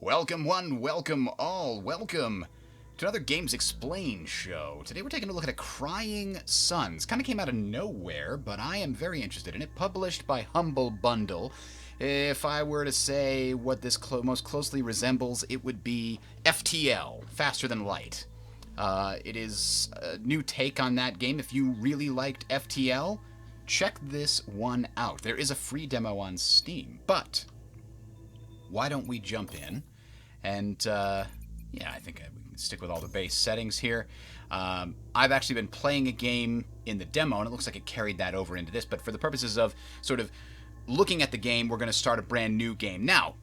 Welcome one, welcome all, welcome to another Games Explained show. Today we're taking a look at A Crying Suns. Kind of came out of nowhere, but I am very interested in it. Published by Humble Bundle. If I were to say what this most closely resembles, it would be FTL, Faster Than Light. It is a new take on that game. If you really liked FTL, check this one out. There is a free demo on Steam, but why don't we jump in? And, yeah, I think we can stick with all the base settings here. I've actually been playing a game in the demo, and it looks like it carried that over into this, but for the purposes of sort of looking at the game, we're going to start a brand new game. Now,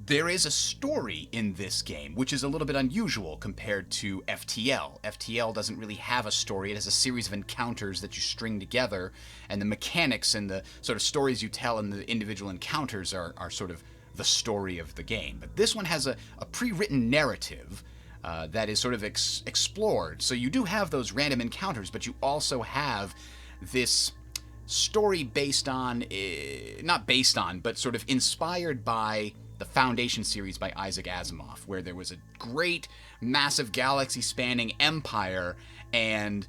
there is a story in this game, which is a little bit unusual compared to FTL. FTL doesn't really have a story. It has a series of encounters that you string together, and the mechanics and the sort of stories you tell in the individual encounters are sort of the story of the game. But this one has a pre-written narrative that is sort of explored. So you do have those random encounters, but you also have this story based on, not based on, but sort of inspired by the Foundation series by Isaac Asimov, where there was a great, massive galaxy-spanning empire, and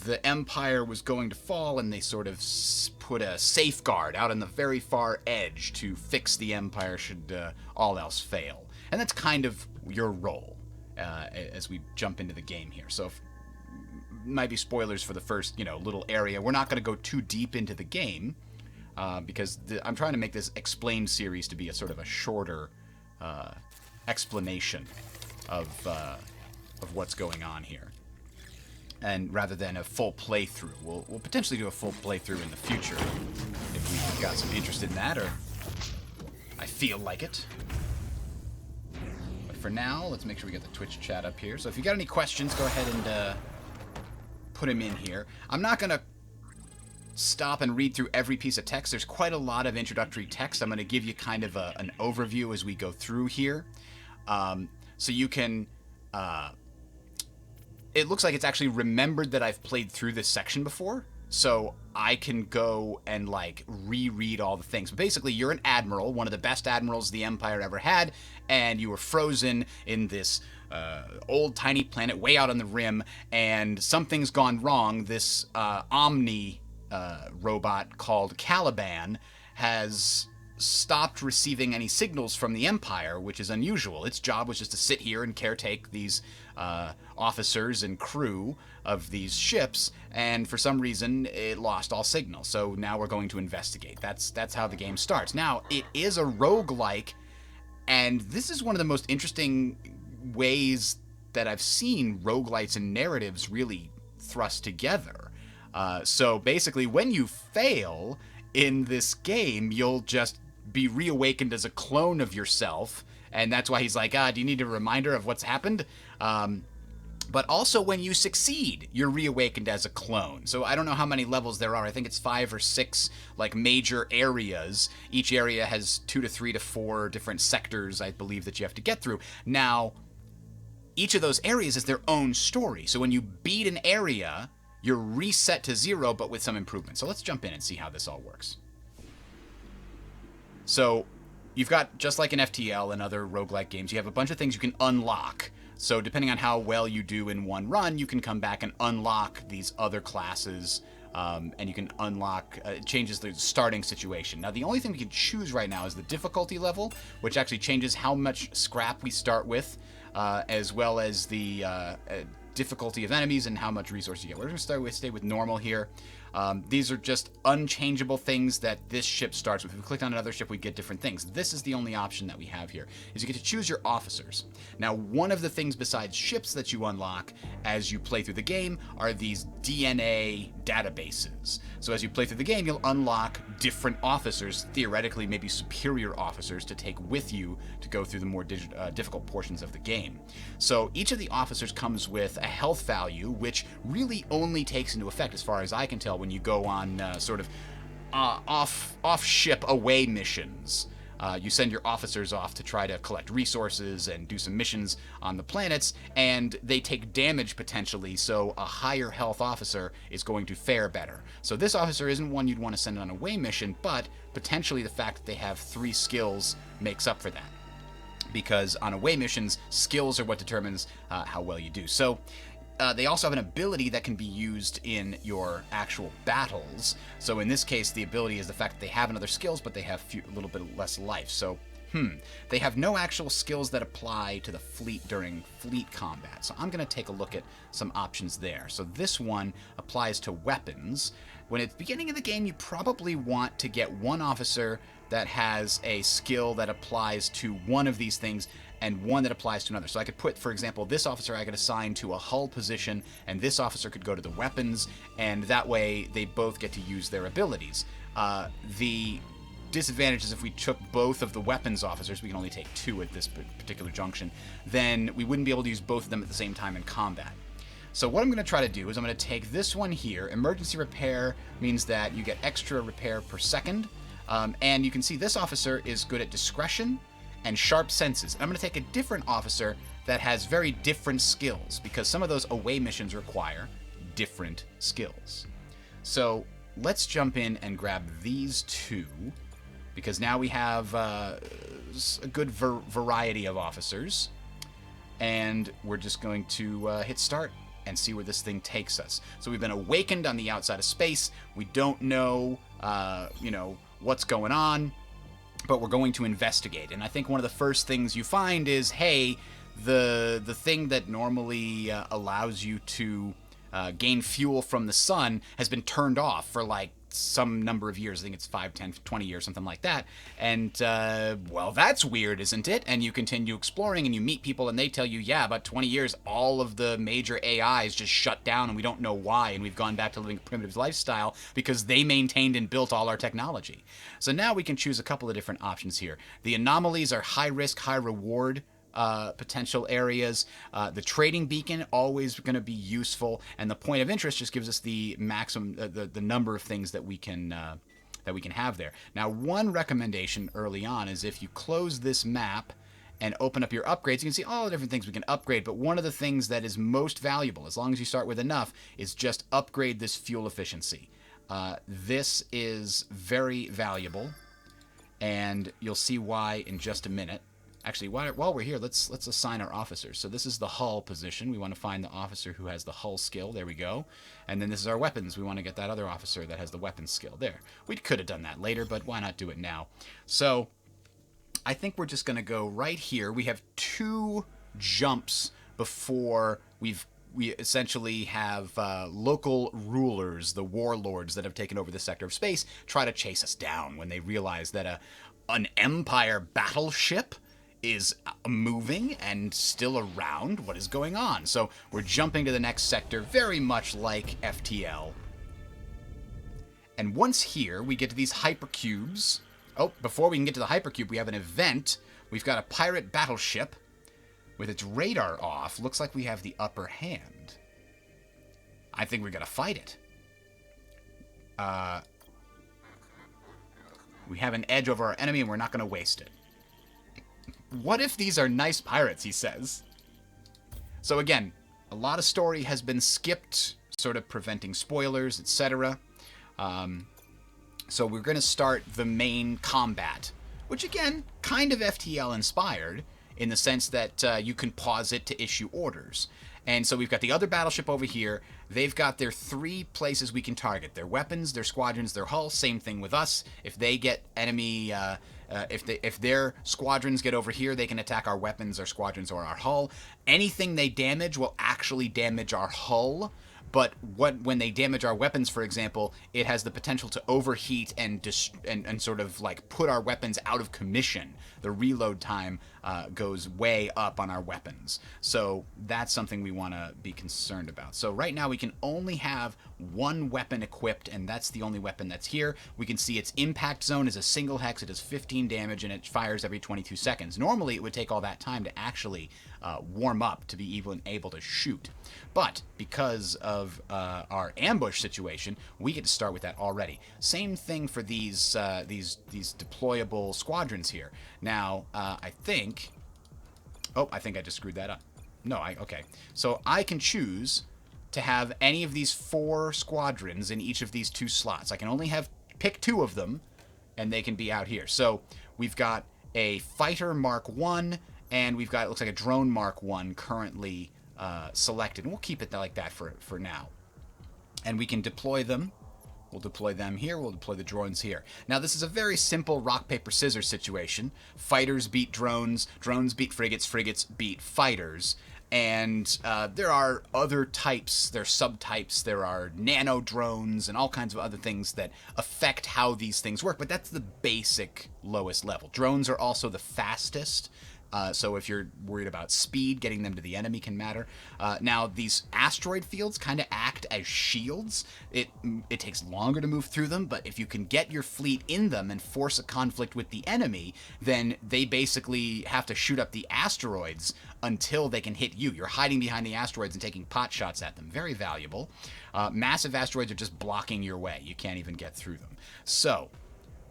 the empire was going to fall, and they sort of put a safeguard out on the very far edge to fix the empire should all else fail. And that's kind of your role as we jump into the game here. So might be spoilers for the first, little area. We're not going to go too deep into the game because I'm trying to make this explained series to be a sort of a shorter explanation of what's going on here. And rather than a full playthrough. We'll potentially do a full playthrough in the future if we've got some interest in that, or I feel like it. But for now, let's make sure we get the Twitch chat up here. So if you got any questions, go ahead and put them in here. I'm not going to stop and read through every piece of text. There's quite a lot of introductory text. I'm going to give you kind of an overview as we go through here. So you can... it looks like it's actually remembered that I've played through this section before, so I can go and, reread all the things. But basically, you're an admiral, one of the best admirals the Empire ever had, and you were frozen in this old, tiny planet way out on the rim, and something's gone wrong. This Omni robot called Caliban has stopped receiving any signals from the Empire, which is unusual. Its job was just to sit here and caretake these officers and crew of these ships, and for some reason it lost all signal. So now we're going to investigate. That's how the game starts. Now, it is a roguelike, and this is one of the most interesting ways that I've seen roguelites and narratives really thrust together. So basically, when you fail in this game, you'll just be reawakened as a clone of yourself, and that's why he's like, do you need a reminder of what's happened? But also when you succeed, you're reawakened as a clone. So I don't know how many levels there are. I think it's 5 or 6 major areas. Each area has 2 to 3 to 4 different sectors, I believe, that you have to get through. Now, each of those areas is their own story. So when you beat an area, you're reset to 0, but with some improvement. So let's jump in and see how this all works. So you've got, just like in FTL and other roguelike games, you have a bunch of things you can unlock. So depending on how well you do in one run, you can come back and unlock these other classes, and you can unlock, it changes the starting situation. Now, the only thing we can choose right now is the difficulty level, which actually changes how much scrap we start with, as well as the difficulty of enemies and how much resource you get. We're going to stay with normal here. These are just unchangeable things that this ship starts with. If we clicked on another ship, we get different things. This is the only option that we have here, is you get to choose your officers. Now, one of the things besides ships that you unlock as you play through the game are these DNA databases. So as you play through the game, you'll unlock different officers, theoretically maybe superior officers, to take with you to go through the more difficult portions of the game. So each of the officers comes with a health value, which really only takes into effect, as far as I can tell, when you go on off-ship away missions. You send your officers off to try to collect resources and do some missions on the planets, and they take damage potentially, so a higher health officer is going to fare better. So this officer isn't one you'd want to send on a away mission, but potentially the fact that they have 3 skills makes up for that. because on away missions, skills are what determines how well you do. So they also have an ability that can be used in your actual battles. So in this case, the ability is the fact that they have another skills, but they have a little bit less life. So, they have no actual skills that apply to the fleet during fleet combat. So I'm going to take a look at some options there. So this one applies to weapons. When it's beginning of the game, you probably want to get one officer that has a skill that applies to one of these things and one that applies to another. So I could put, for example, this officer I could assign to a hull position, and this officer could go to the weapons, and that way they both get to use their abilities. The disadvantage is if we took both of the weapons officers, we can only take two at this particular junction, then we wouldn't be able to use both of them at the same time in combat. So what I'm going to try to do is I'm going to take this one here. Emergency repair means that you get extra repair per second, and you can see this officer is good at discretion and sharp senses. And I'm going to take a different officer that has very different skills, because some of those away missions require different skills. So let's jump in and grab these two, because now we have a good variety of officers, and we're just going to hit start and see where this thing takes us. So we've been awakened on the outside of space. We don't know, what's going on, but we're going to investigate. And I think one of the first things you find is, hey, the thing that normally allows you to gain fuel from the sun has been turned off for like some number of years. I think it's 5, 10, 20 years, something like that. And, well, that's weird, isn't it? And you continue exploring and you meet people and they tell you, yeah, about 20 years, all of the major AIs just shut down and we don't know why. And we've gone back to living a primitive lifestyle because they maintained and built all our technology. So now we can choose a couple of different options here. The anomalies are high risk, high reward potential areas. The trading beacon, always going to be useful, and the point of interest just gives us the maximum, the number of things that we can have there. Now, one recommendation early on is if you close this map and open up your upgrades, you can see all the different things we can upgrade, but one of the things that is most valuable, as long as you start with enough, is just upgrade this fuel efficiency. This is very valuable, and you'll see why in just a minute. Actually, while we're here, let's assign our officers. So this is the hull position. We want to find the officer who has the hull skill. There we go. And then this is our weapons. We want to get that other officer that has the weapons skill. There. We could have done that later, but why not do it now? So I think we're just going to go right here. We have 2 jumps before we essentially have local rulers, the warlords that have taken over the sector of space, try to chase us down when they realize that an Empire battleship is moving and still around. What is going on? So we're jumping to the next sector, very much like FTL. And once here, we get to these hypercubes. Oh, before we can get to the hypercube, we have an event. We've got a pirate battleship with its radar off. Looks like we have the upper hand. I think we're going to fight it. We have an edge over our enemy, and we're not going to waste it. What if these are nice pirates, he says. So again, a lot of story has been skipped, sort of preventing spoilers, etc. So we're going to start the main combat, which again, kind of FTL inspired, in the sense that you can pause it to issue orders. And so we've got the other battleship over here. They've got their 3 places we can target. Their weapons, their squadrons, their hull. Same thing with us. If they get enemy... if their squadrons get over here, they can attack our weapons, our squadrons, or our hull. Anything they damage will actually damage our hull. But when they damage our weapons, for example, it has the potential to overheat and sort of like put our weapons out of commission. The reload time goes way up on our weapons. So that's something we want to be concerned about. So right now we can only have 1 weapon equipped, and that's the only weapon that's here. We can see its impact zone is a single hex. It does 15 damage, and it fires every 22 seconds. Normally, it would take all that time to actually warm up to be even able to shoot. But because of our ambush situation, we get to start with that already. Same thing for these deployable squadrons here. Now, I think... Oh, I think I just screwed that up. No, okay. So I can choose to have any of these 4 squadrons in each of these 2 slots. I can only pick 2 of them, and they can be out here. So we've got a Fighter Mark 1 and we've got, it looks like a drone Mark 1 currently selected. And we'll keep it like that for now. And we can deploy them. We'll deploy them here. We'll deploy the drones here. Now, this is a very simple rock, paper, scissors situation. Fighters beat drones. Drones beat frigates. Frigates beat fighters. And there are other types. There are subtypes. There are nano drones and all kinds of other things that affect how these things work. But that's the basic lowest level. Drones are also the fastest. So if you're worried about speed, getting them to the enemy can matter. Now, these asteroid fields kind of act as shields. It takes longer to move through them, but if you can get your fleet in them and force a conflict with the enemy, then they basically have to shoot up the asteroids until they can hit you. You're hiding behind the asteroids and taking pot shots at them. Very valuable. Massive asteroids are just blocking your way. You can't even get through them. So,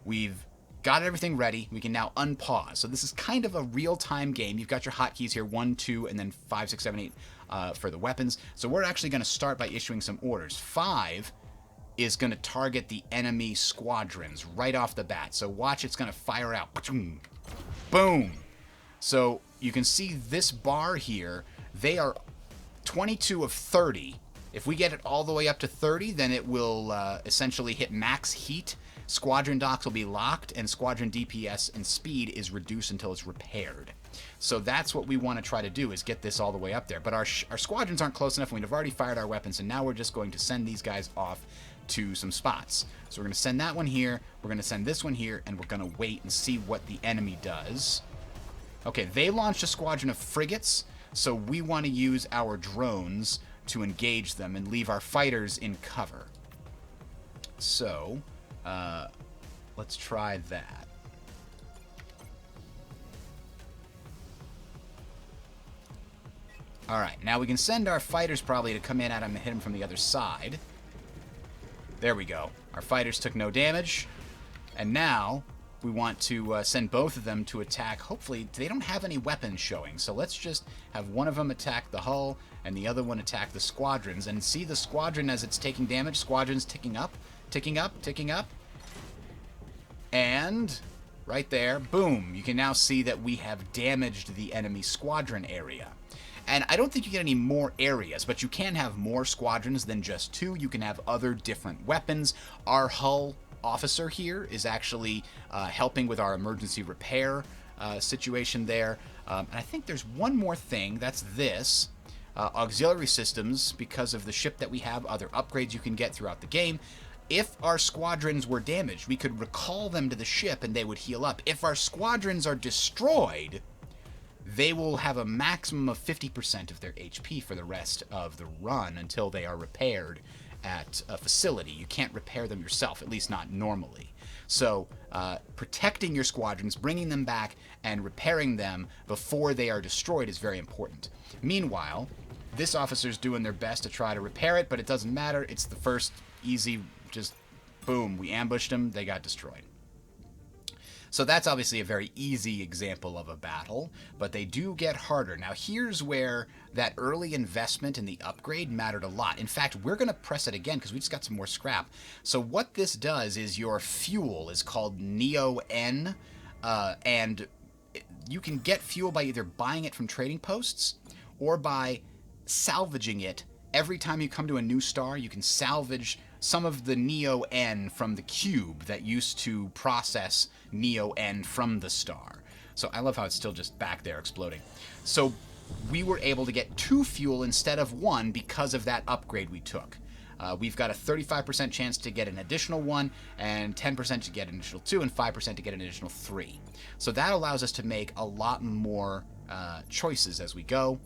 we've got everything ready. We can now unpause. So this is kind of a real-time game. You've got your hotkeys here, 1, 2, and then 5, 6, 7, 8 for the weapons. So we're actually going to start by issuing some orders. 5 is going to target the enemy squadrons right off the bat. So watch, it's going to fire out. Boom. So you can see this bar here. They are 22 of 30. If we get it all the way up to 30, then it will essentially hit max heat. Squadron docks will be locked, and squadron DPS and speed is reduced until it's repaired. So that's what we want to try to do, is get this all the way up there. But our squadrons aren't close enough, and we've already fired our weapons, and now we're just going to send these guys off to some spots. So we're going to send that one here, we're going to send this one here, and we're going to wait and see what the enemy does. Okay, they launched a squadron of frigates, so we want to use our drones to engage them and leave our fighters in cover. So let's try that. Alright, now we can send our fighters probably to come in at him and hit him from the other side. There we go. Our fighters took no damage. And now we want to send both of them to attack. Hopefully, they don't have any weapons showing. So let's just have one of them attack the hull and the other one attack the squadrons. And see the squadron as it's taking damage. Squadron's ticking up, ticking up, ticking up. And right there, boom, you can now see that we have damaged the enemy squadron area. And I don't think you get any more areas, but you can have more squadrons than just 2. You can have other different weapons. Our hull officer here is actually helping with our emergency repair situation there. And I think there's one more thing, that's this. Auxiliary systems, because of the ship that we have, other upgrades you can get throughout the game. If our squadrons were damaged, we could recall them to the ship and they would heal up. If our squadrons are destroyed, they will have a maximum of 50% of their HP for the rest of the run until they are repaired at a facility. You can't repair them yourself, at least not normally. So protecting your squadrons, bringing them back, and repairing them before they are destroyed is very important. Meanwhile, this officer's doing their best to try to repair it, but it doesn't matter. It's the first easy, just boom, we ambushed them, they got destroyed. So that's obviously a very easy example of a battle, but they do get harder. Now here's where that early investment in the upgrade mattered a lot. In fact, we're going to press it again because we just got some more scrap. So what this does is your fuel is called Neo-N, and you can get fuel by either buying it from trading posts or by salvaging it. Every time you come to a new star, you can salvage some of the Neo-N from the cube that used to process Neo-N from the star. So I love how it's still just back there exploding. So we were able to get 2 fuel instead of 1 because of that upgrade we took. We've got a 35% chance to get an additional 1, and 10% to get an additional 2, and 5% to get an additional 3. So that allows us to make a lot more choices as we go.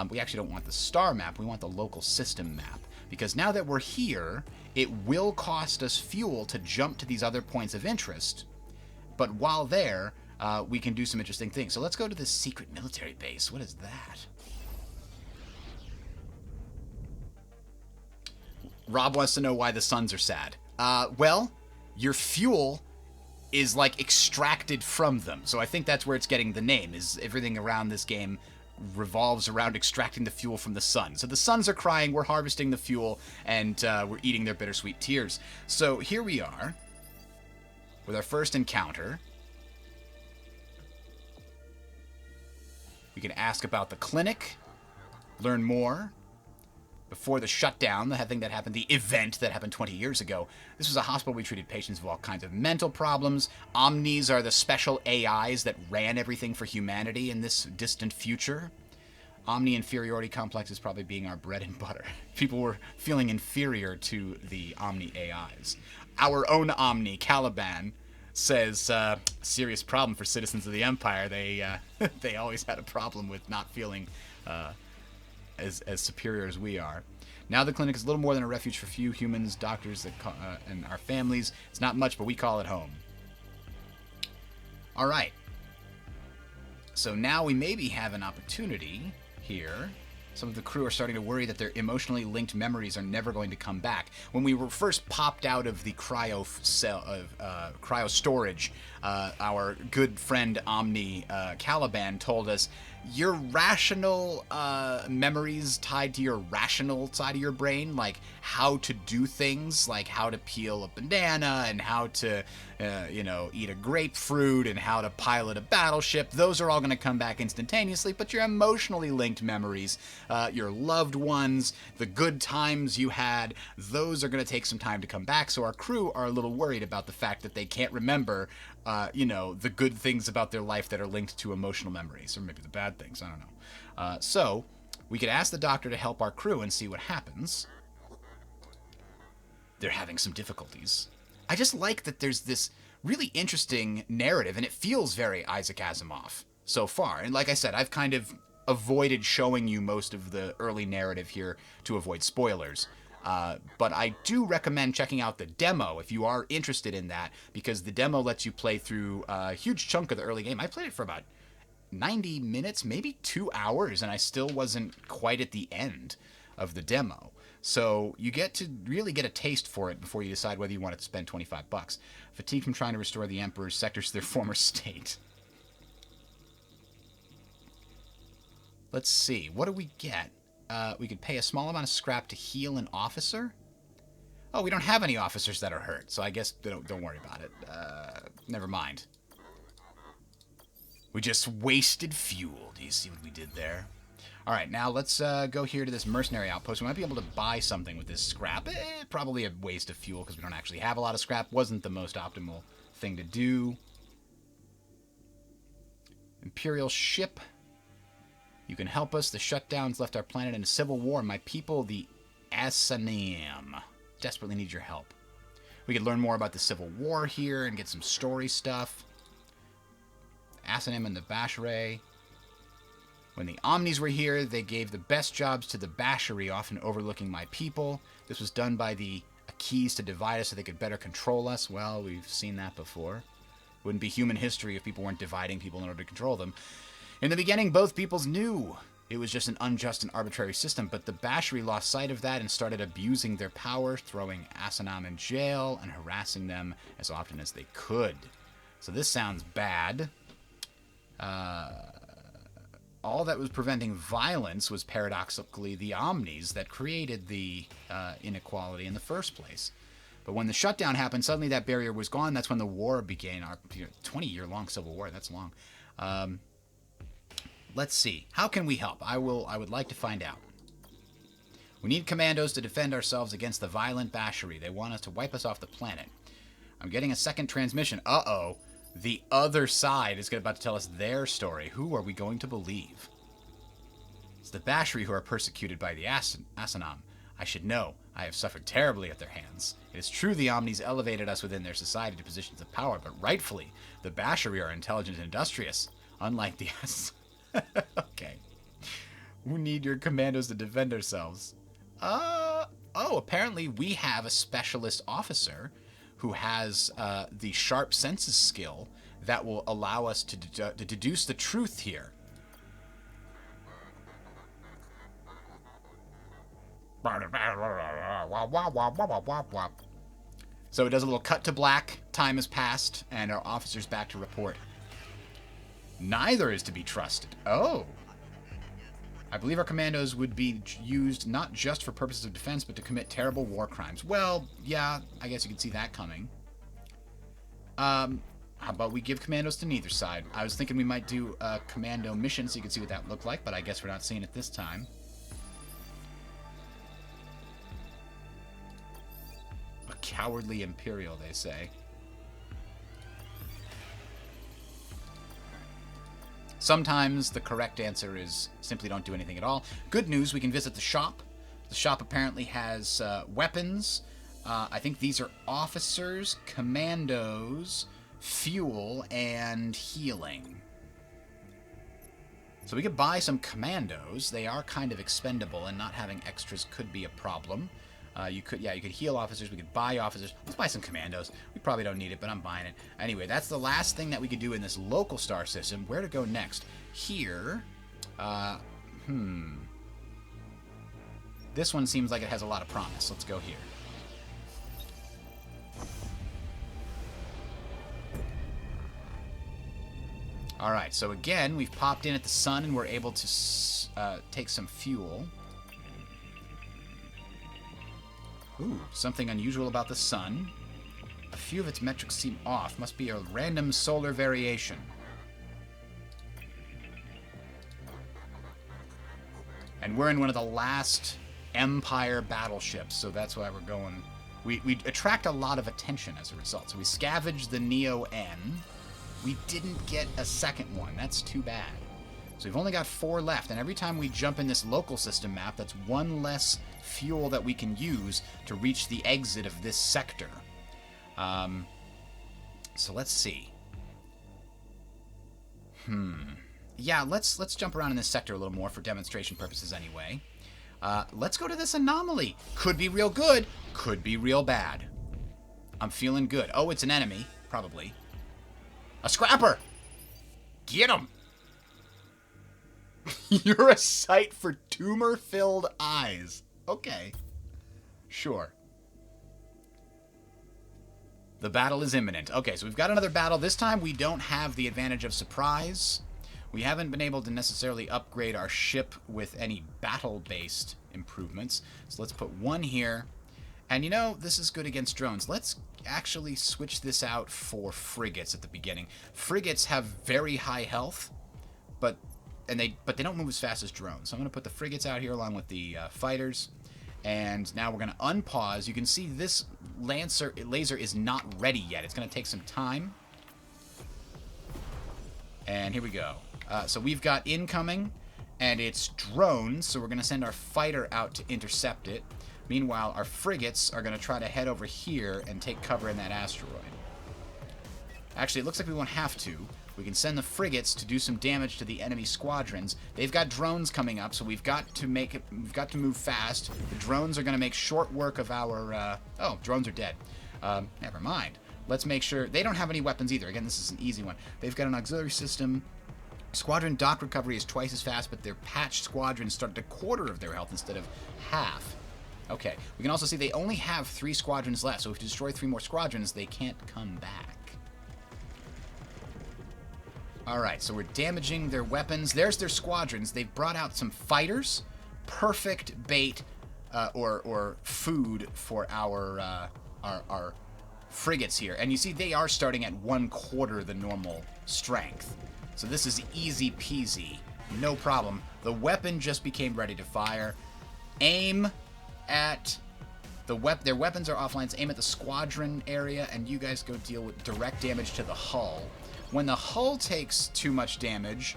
We actually don't want the star map, we want the local system map. Because now that we're here, it will cost us fuel to jump to these other points of interest. But while there, we can do some interesting things. So let's go to this secret military base. What is that? Rob wants to know why the suns are sad. Well, your fuel is like extracted from them. So I think that's where it's getting the name, is everything around this game revolves around extracting the fuel from the sun. So the suns are crying, we're harvesting the fuel, and we're eating their bittersweet tears. So here we are with our first encounter. We can ask about the clinic, learn more. Before the shutdown, the thing that happened, the event that happened 20 years ago, this was a hospital we treated patients with all kinds of mental problems. Omnis are the special AIs that ran everything for humanity in this distant future. Omni inferiority complex is probably being our bread and butter. People were feeling inferior to the Omni AIs. Our own Omni, Caliban, says, serious problem for citizens of the Empire. They always had a problem with not feeling as superior as we are. Now the clinic is a little more than a refuge for few humans, doctors, and our families. It's not much, but we call it home. All right. So now we maybe have an opportunity here. Some of the crew are starting to worry that their emotionally linked memories are never going to come back. When we were first popped out of the cryo storage, our good friend Omni Caliban told us, your rational memories tied to your rational side of your brain, like how to do things, like how to peel a banana and how to, eat a grapefruit and how to pilot a battleship, those are all going to come back instantaneously. But your emotionally linked memories, your loved ones, the good times you had, those are going to take some time to come back. So our crew are a little worried about the fact that they can't remember the good things about their life that are linked to emotional memories, or maybe the bad things, I don't know. So we could ask the doctor to help our crew and see what happens. They're having some difficulties. I just like that there's this really interesting narrative, and it feels very Isaac Asimov so far. And like I said, I've kind of avoided showing you most of the early narrative here to avoid spoilers. But I do recommend checking out the demo if you are interested in that, because the demo lets you play through a huge chunk of the early game. I played it for about 90 minutes, maybe 2 hours, and I still wasn't quite at the end of the demo. So you get to really get a taste for it before you decide whether you want to spend $25. Fatigued from trying to restore the Emperor's sectors to their former state. Let's see. What do we get? We could pay a small amount of scrap to heal an officer. Oh, we don't have any officers that are hurt, so I guess don't worry about it. Never mind. We just wasted fuel. Do you see what we did there? All right, now let's go here to this mercenary outpost. We might be able to buy something with this scrap. Probably a waste of fuel because we don't actually have a lot of scrap. Wasn't the most optimal thing to do. Imperial ship. You can help us. The shutdowns left our planet in a civil war. My people, the Asanim, desperately need your help. We could learn more about the Civil War here and get some story stuff. Asanim and the Basharay. When the Omnis were here, they gave the best jobs to the Basharay, often overlooking my people. This was done by the Akis to divide us so they could better control us. Well, we've seen that before. Wouldn't be human history if people weren't dividing people in order to control them. In the beginning, both peoples knew it was just an unjust and arbitrary system, but the Basharay lost sight of that and started abusing their power, throwing Asanam in jail and harassing them as often as they could. So this sounds bad. All that was preventing violence was paradoxically the Omnis that created the inequality in the first place. But when the shutdown happened, suddenly that barrier was gone. That's when the war began, our 20-year-long civil war. That's long. Let's see. How can we help? I would like to find out. We need commandos to defend ourselves against the violent Basharay. They want us to wipe us off the planet. I'm getting a second transmission. Uh-oh. The other side is about to tell us their story. Who are we going to believe? It's the Basharay who are persecuted by the Asanam. I should know. I have suffered terribly at their hands. It is true the Omnis elevated us within their society to positions of power, but rightfully, the Basharay are intelligent and industrious, unlike the Okay. We need your commandos to defend ourselves. Apparently we have a specialist officer who has the sharp senses skill that will allow us to deduce the truth here. So it does a little cut to black. Time has passed, and our officer's back to report. Neither is to be trusted. Oh. I believe our commandos would be used not just for purposes of defense, but to commit terrible war crimes. Well, yeah, I guess you can see that coming. How about we give commandos to neither side? I was thinking we might do a commando mission so you can see what that looked like, but I guess we're not seeing it this time. A cowardly Imperial, they say. Sometimes the correct answer is simply don't do anything at all. Good news, we can visit the shop. The shop apparently has weapons. I think these are officers, commandos, fuel, and healing. So we could buy some commandos. They are kind of expendable, and not having extras could be a problem. You could heal officers. We could buy officers. Let's buy some commandos. We probably don't need it, but I'm buying it. Anyway, that's the last thing that we could do in this local star system. Where to go next? Here. This one seems like it has a lot of promise. Let's go here. Alright, so again, we've popped in at the sun and we're able to take some fuel. Ooh, something unusual about the sun. A few of its metrics seem off. Must be a random solar variation. And we're in one of the last Empire battleships, so that's why we're going... We attract a lot of attention as a result. So we scavenged the Neo-N. We didn't get a second one. That's too bad. So we've only got 4 left, and every time we jump in this local system map, that's one less fuel that we can use to reach the exit of this sector. So let's see. Yeah, let's jump around in this sector a little more for demonstration purposes anyway. Let's go to this anomaly. Could be real good, could be real bad. I'm feeling good. Oh, it's an enemy, probably. A scrapper! Get him! You're a sight for tumor-filled eyes. Okay. Sure. The battle is imminent. Okay, so we've got another battle. This time we don't have the advantage of surprise. We haven't been able to necessarily upgrade our ship with any battle-based improvements. So let's put 1 here. And you know, this is good against drones. Let's actually switch this out for frigates at the beginning. Frigates have very high health, but they don't move as fast as drones. So I'm going to put the frigates out here along with the fighters. And now we're going to unpause. You can see this laser is not ready yet. It's going to take some time. And here we go. So we've got incoming, and it's drones, so we're going to send our fighter out to intercept it. Meanwhile, our frigates are going to try to head over here and take cover in that asteroid. Actually, it looks like we won't have to. We can send the frigates to do some damage to the enemy squadrons. They've got drones coming up, so we've got to move fast. The drones are going to make short work of our... oh, drones are dead. Never mind. Let's make sure... They don't have any weapons either. Again, this is an easy one. They've got an auxiliary system. Squadron dock recovery is twice as fast, but their patched squadrons start at 1/4 of their health instead of half. Okay. We can also see they only have 3 squadrons left, so if we destroy 3 more squadrons, they can't come back. Alright, so we're damaging their weapons. There's their squadrons. They've brought out some fighters. Perfect bait or food for our frigates here. And you see they are starting at 1/4 the normal strength. So this is easy peasy. No problem. The weapon just became ready to fire. Aim at their weapons are offline. So aim at the squadron area, and you guys go deal with direct damage to the hull. When the hull takes too much damage,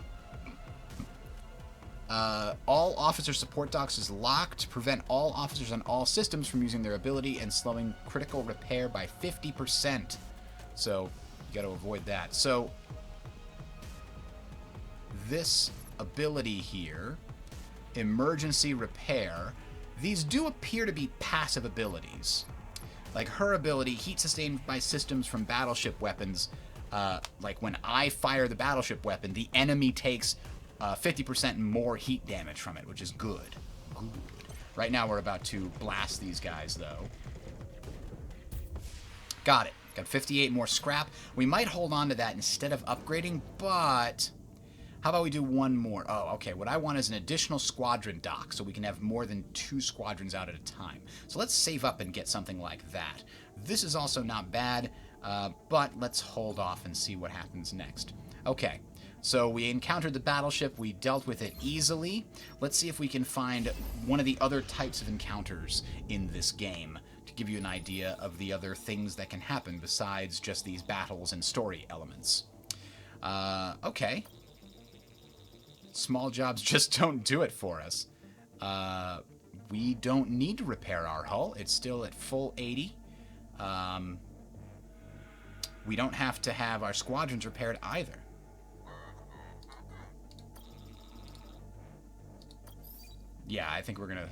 all officer support docks is locked to prevent all officers on all systems from using their ability and slowing critical repair by 50%. So you got to avoid that. So this ability here, emergency repair, these do appear to be passive abilities. Like her ability, heat sustained by systems from battleship weapons. Like when I fire the battleship weapon, the enemy takes 50% more heat damage from it, which is good. Good. Right now we're about to blast these guys, though. Got it. Got 58 more scrap. We might hold on to that instead of upgrading, but... How about we do one more? Oh, okay. What I want is an additional squadron dock, so we can have more than 2 squadrons out at a time. So let's save up and get something like that. This is also not bad. But let's hold off and see what happens next. Okay, so we encountered the battleship. We dealt with it easily. Let's see if we can find one of the other types of encounters in this game to give you an idea of the other things that can happen besides just these battles and story elements. Okay. Small jobs just don't do it for us. We don't need to repair our hull. It's still at full 80. We don't have to have our squadrons repaired either. Yeah, I think we're gonna,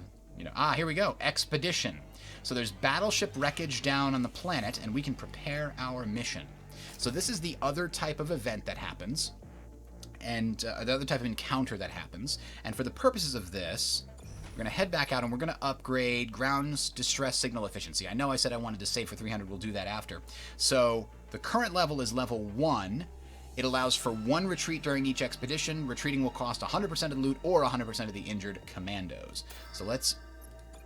here we go. Expedition. So there's battleship wreckage down on the planet, and we can prepare our mission. So this is the other type of event that happens, and the other type of encounter that happens. And for the purposes of this, we're going to head back out and we're going to upgrade ground distress signal efficiency. I know I said I wanted to save for 300. We'll do that after. So the current level is level 1. It allows for 1 retreat during each expedition. Retreating will cost 100% of the loot or 100% of the injured commandos. So let's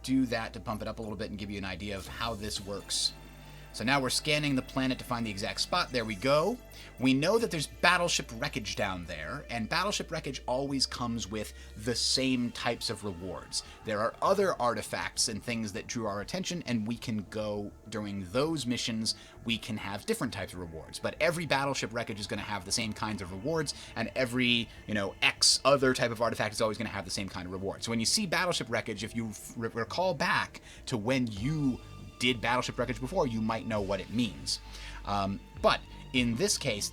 do that to pump it up a little bit and give you an idea of how this works. So now we're scanning the planet to find the exact spot. There we go. We know that there's battleship wreckage down there, and battleship wreckage always comes with the same types of rewards. There are other artifacts and things that drew our attention, and we can go during those missions. We can have different types of rewards, but every battleship wreckage is going to have the same kinds of rewards, and every, X other type of artifact is always going to have the same kind of reward. So when you see battleship wreckage, if you recall back to when you did battleship wreckage before, you might know what it means. But in this case,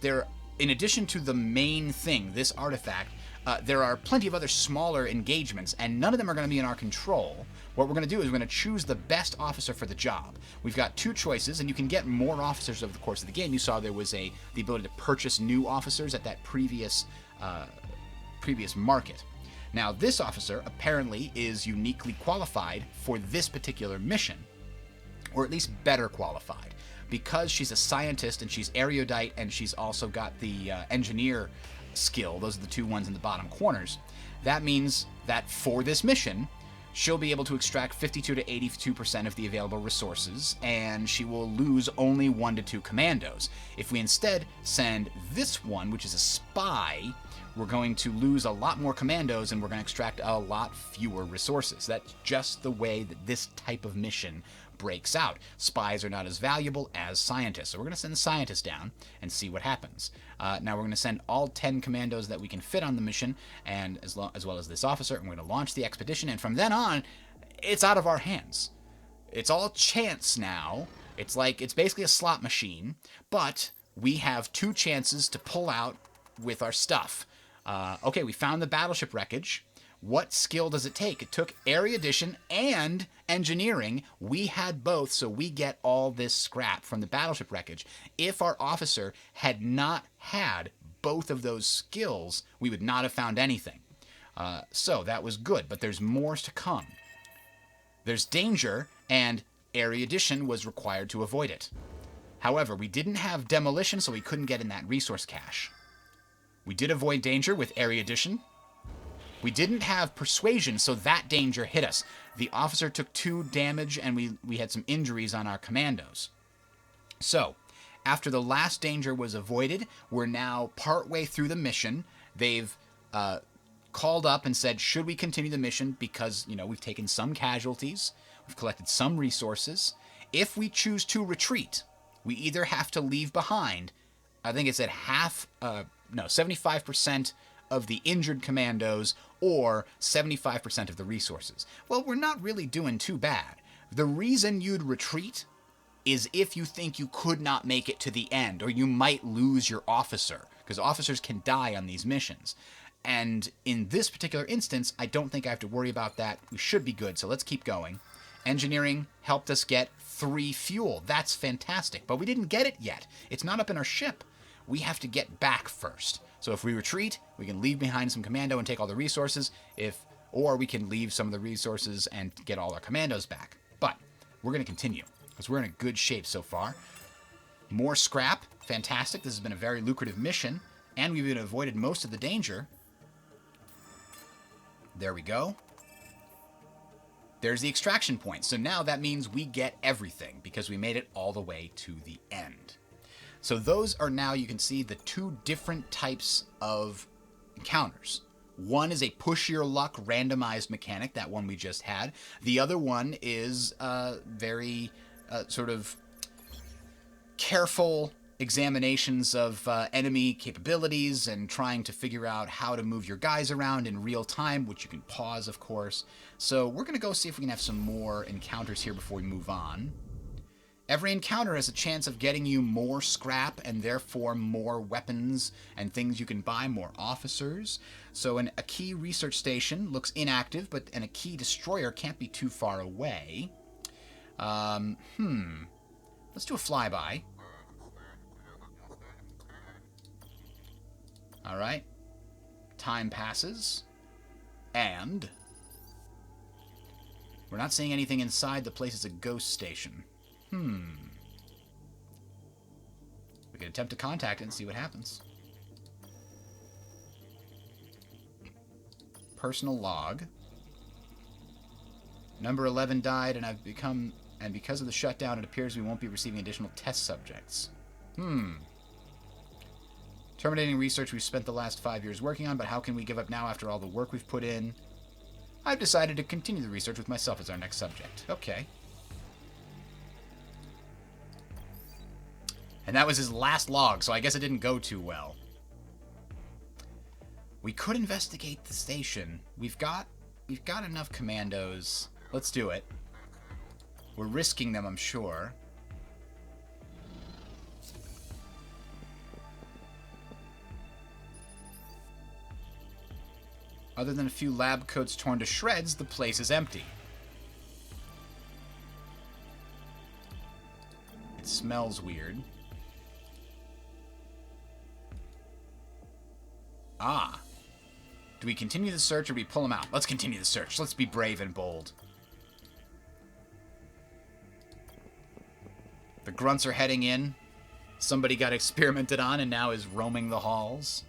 in addition to the main thing, this artifact, there are plenty of other smaller engagements, and none of them are going to be in our control. What we're going to do is we're going to choose the best officer for the job. We've got 2 choices, and you can get more officers over the course of the game. You saw there was the ability to purchase new officers at that previous market. Now, this officer apparently is uniquely qualified for this particular mission, or at least better qualified, because she's a scientist and she's erudite and she's also got the engineer skill. Those are the 2 ones in the bottom corners. That means that for this mission, she'll be able to extract 52 to 82% of the available resources, and she will lose only 1 to 2 commandos. If we instead send this one, which is a spy, we're going to lose a lot more commandos and we're going to extract a lot fewer resources. That's just the way that this type of mission breaks out. Spies are not as valuable as scientists. So we're going to send the scientists down and see what happens. Now we're going to send all 10 commandos that we can fit on the mission, and as well as this officer, and we're going to launch the expedition, and from then on, it's out of our hands. It's all chance now. It's basically a slot machine, but we have 2 chances to pull out with our stuff. Okay, we found the battleship wreckage. What skill does it take? It took erudition and engineering. We had both, so we get all this scrap from the battleship wreckage. If our officer had not had both of those skills, we would not have found anything. So that was good, but there's more to come. There's danger, and erudition was required to avoid it. However, we didn't have demolition, so we couldn't get in that resource cache. We did avoid danger with erudition. We didn't have persuasion, so that danger hit us. The officer took 2 damage, and we had some injuries on our commandos. So, after the last danger was avoided, we're now partway through the mission. They've called up and said, should we continue the mission? Because, we've taken some casualties, we've collected some resources. If we choose to retreat, we either have to leave behind, I think it's at 75% of the injured commandos, or 75% of the resources. Well, we're not really doing too bad. The reason you'd retreat is if you think you could not make it to the end, or you might lose your officer, because officers can die on these missions. And in this particular instance, I don't think I have to worry about that. We should be good, so let's keep going. Engineering helped us get 3 fuel. That's fantastic, but we didn't get it yet. It's not up in our ship. We have to get back first. So if we retreat, we can leave behind some commando and take all the resources, or we can leave some of the resources and get all our commandos back. But we're going to continue, because we're in a good shape so far. More scrap, fantastic. This has been a very lucrative mission, and we've even avoided most of the danger. There we go. There's the extraction point. So now that means we get everything, because we made it all the way to the end. So those are now, you can see, the two different types of encounters. One is a push your luck randomized mechanic, that one we just had. The other one is very sort of careful examinations of enemy capabilities and trying to figure out how to move your guys around in real time, which you can pause, of course. So we're going to go see if we can have some more encounters here before we move on. Every encounter has a chance of getting you more scrap and therefore more weapons and things you can buy, more officers. So a key research station looks inactive, and a key destroyer can't be too far away. Let's do a flyby. Alright. Time passes. And we're not seeing anything inside. The place is a ghost station. We can attempt to contact it and see what happens. Personal log. Number 11 died, and because of the shutdown, it appears we won't be receiving additional test subjects. Terminating research we've spent the last 5 years working on, but how can we give up now after all the work we've put in? I've decided to continue the research with myself as our next subject. Okay. And that was his last log, so I guess it didn't go too well. We could investigate the station. We've got enough commandos. Let's do it. We're risking them, I'm sure. Other than a few lab coats torn to shreds, the place is empty. It smells weird. Ah. Do we continue the search or do we pull him out? Let's continue the search. Let's be brave and bold. The grunts are heading in. Somebody got experimented on and now is roaming the halls.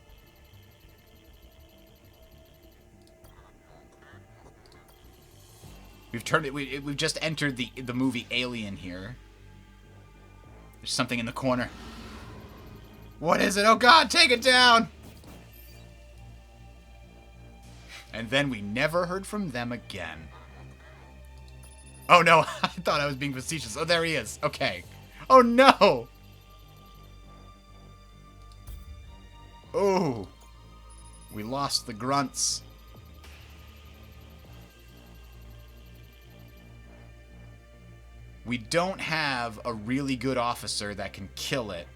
We've just entered the movie Alien here. There's something in the corner. What is it? Oh God, take it down! And then we never heard from them again. Oh no, I thought I was being facetious. Oh, there he is. Okay. Oh no! Oh. We lost the grunts. We don't have a really good officer that can kill it.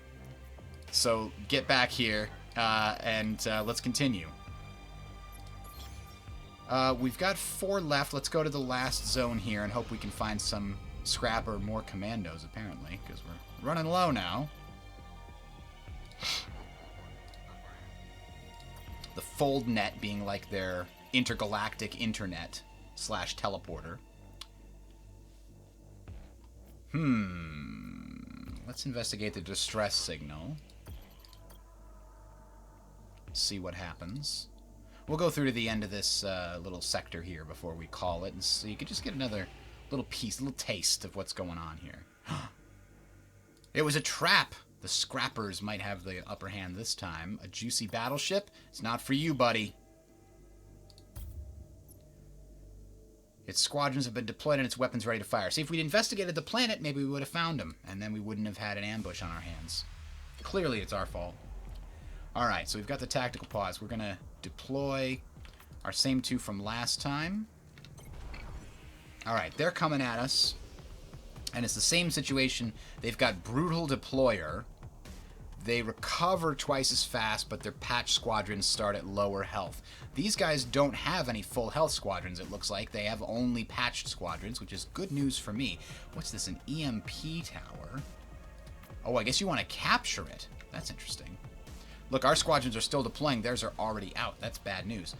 So get back here and let's continue. We've got 4 left. Let's go to the last zone here and hope we can find some scrap or more commandos, apparently, because we're running low now. The fold net being like their intergalactic internet / teleporter. Let's investigate the distress signal. See what happens. We'll go through to the end of this little sector here before we call it, and so you could just get another little piece, a little taste of what's going on here. It was a trap! The scrappers might have the upper hand this time. A juicy battleship? It's not for you, buddy. Its squadrons have been deployed and its weapons ready to fire. See, if we'd investigated the planet, maybe we would have found them, and then we wouldn't have had an ambush on our hands. Clearly, it's our fault. Alright, so we've got the tactical pause. We're going to deploy our same 2 from last time. Alright, they're coming at us. And it's the same situation. They've got brutal deployer. They recover twice as fast, but their patch squadrons start at lower health. These guys don't have any full health squadrons, it looks like. They have only patched squadrons, which is good news for me. What's this, an EMP tower? Oh, I guess you want to capture it. That's interesting. Look, our squadrons are still deploying. Theirs are already out. That's bad news.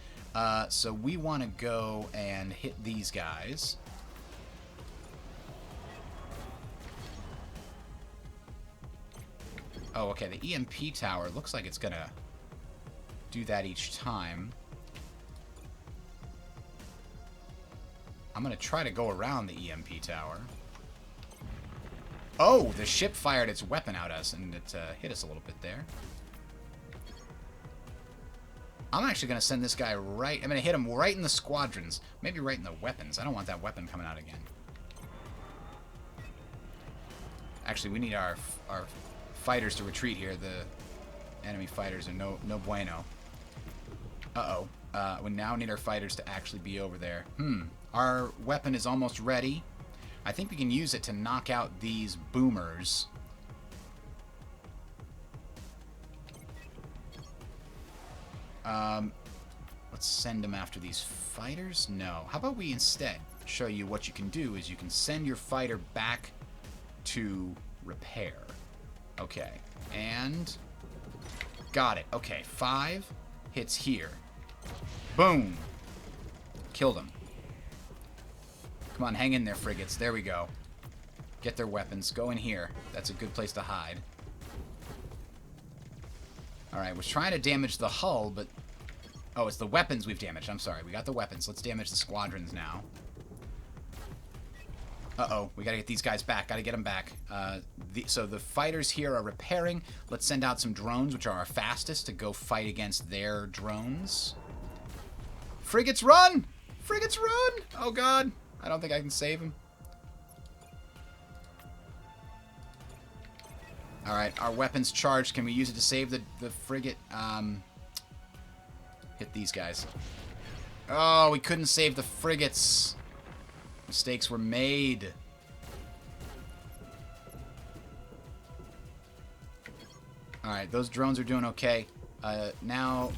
So we want to go and hit these guys. Oh, okay, the EMP tower looks like it's gonna do that each time. I'm gonna try to go around the EMP tower. Oh, the ship fired its weapon at us, and it hit us a little bit there. I'm actually going to send this guy right... I'm going to hit him right in the squadrons. Maybe right in the weapons. I don't want that weapon coming out again. Actually, we need our fighters to retreat here. The enemy fighters are no bueno. Uh-oh. We now need our fighters to actually be over there. Our weapon is almost ready. I think we can use it to knock out these boomers. Let's send them after these fighters? No. How about we instead show you what you can do is you can send your fighter back to repair. Okay. And... got it. Okay. 5 hits here. Boom. Killed him. Come on, hang in there, frigates. There we go. Get their weapons. Go in here. That's a good place to hide. Alright, we're trying to damage the hull, but... oh, it's the weapons we've damaged. I'm sorry. We got the weapons. Let's damage the squadrons now. Uh-oh. We gotta get these guys back. Gotta get them back. So the fighters here are repairing. Let's send out some drones, which are our fastest, to go fight against their drones. Frigates, run! Frigates, run! Oh, God. I don't think I can save him. Alright, our weapon's charged. Can we use it to save the frigate? Hit these guys. Oh, we couldn't save the frigates. Mistakes were made. Alright, those drones are doing okay. Now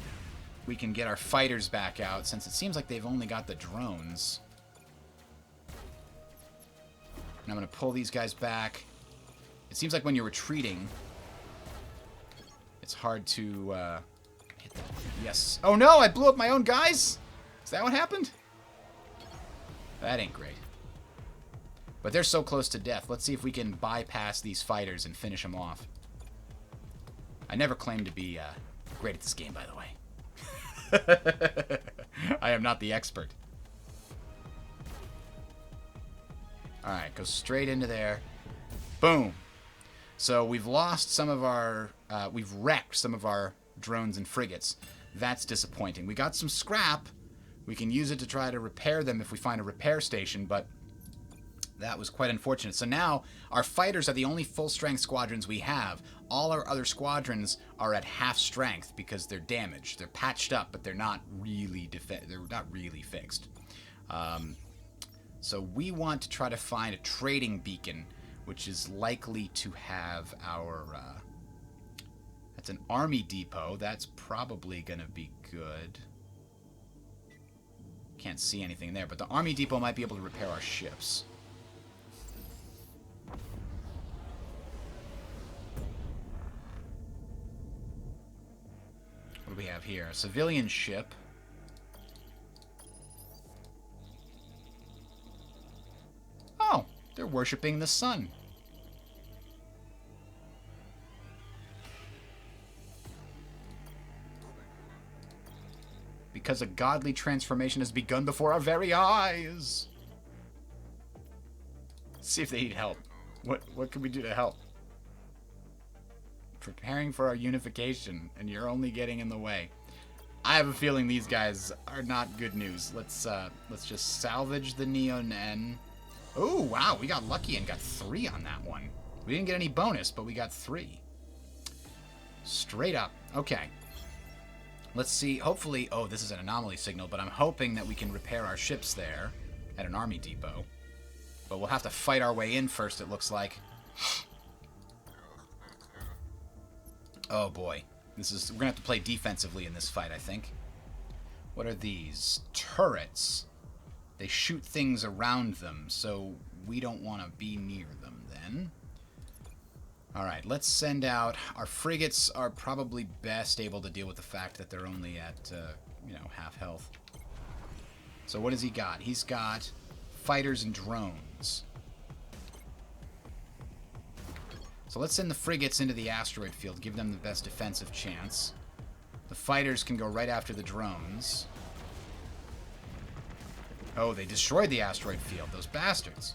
we can get our fighters back out, since it seems like they've only got the drones. And I'm going to pull these guys back. It seems like when you're retreating, it's hard to hit that. Yes. Oh no, I blew up my own guys? Is that what happened? That ain't great. But they're so close to death. Let's see if we can bypass these fighters and finish them off. I never claimed to be great at this game, by the way. I am not the expert. Alright, go straight into there. Boom. So we've lost some of our... we've wrecked some of our drones and frigates. That's disappointing. We got some scrap. We can use it to try to repair them if we find a repair station, but that was quite unfortunate. So now our fighters are the only full-strength squadrons we have. All our other squadrons are at half strength because they're damaged. They're patched up, but they're not really fixed. So we want to try to find a trading beacon, which is likely to have our... that's an army depot. That's probably going to be good. Can't see anything there, but the army depot might be able to repair our ships. What do we have here? A civilian ship. Oh, they're worshipping the sun. Because a godly transformation has begun before our very eyes. Let's see if they need help. What can we do to help? Preparing for our unification, and you're only getting in the way. I have a feeling these guys are not good news. Let's just salvage the Neon. Oh, wow, we got lucky and got 3 on that one. We didn't get any bonus, but we got 3. Straight up. Okay. Let's see. Hopefully... oh, this is an anomaly signal, but I'm hoping that we can repair our ships there at an army depot. But we'll have to fight our way in first, it looks like. Oh, boy. We're going to have to play defensively in this fight, I think. What are these? Turrets. They shoot things around them, so we don't want to be near them then. Alright, let's send out... our frigates are probably best able to deal with the fact that they're only at, half health. So what has he got? He's got fighters and drones. So let's send the frigates into the asteroid field, give them the best defensive chance. The fighters can go right after the drones. Oh, they destroyed the asteroid field, those bastards.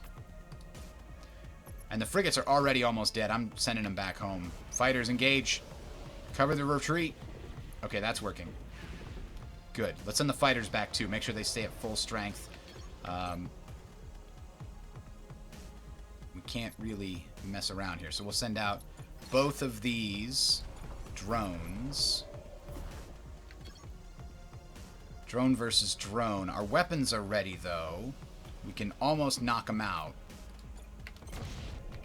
And the frigates are already almost dead. I'm sending them back home. Fighters, engage. Cover the retreat. Okay, that's working. Good. Let's send the fighters back, too. Make sure they stay at full strength. We can't really mess around here. So we'll send out both of these drones. Drone versus drone. Our weapons are ready, though. We can almost knock them out.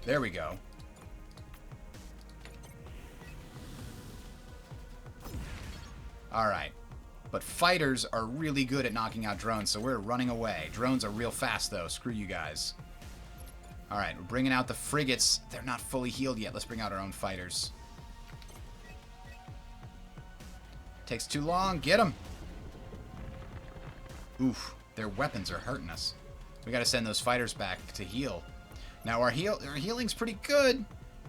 There we go. Alright. But fighters are really good at knocking out drones, so we're running away. Drones are real fast, though. Screw you guys. Alright, we're bringing out the frigates. They're not fully healed yet. Let's bring out our own fighters. Takes too long. Get them. Oof. Their weapons are hurting us. We gotta send those fighters back to heal. Now, our healing's pretty good.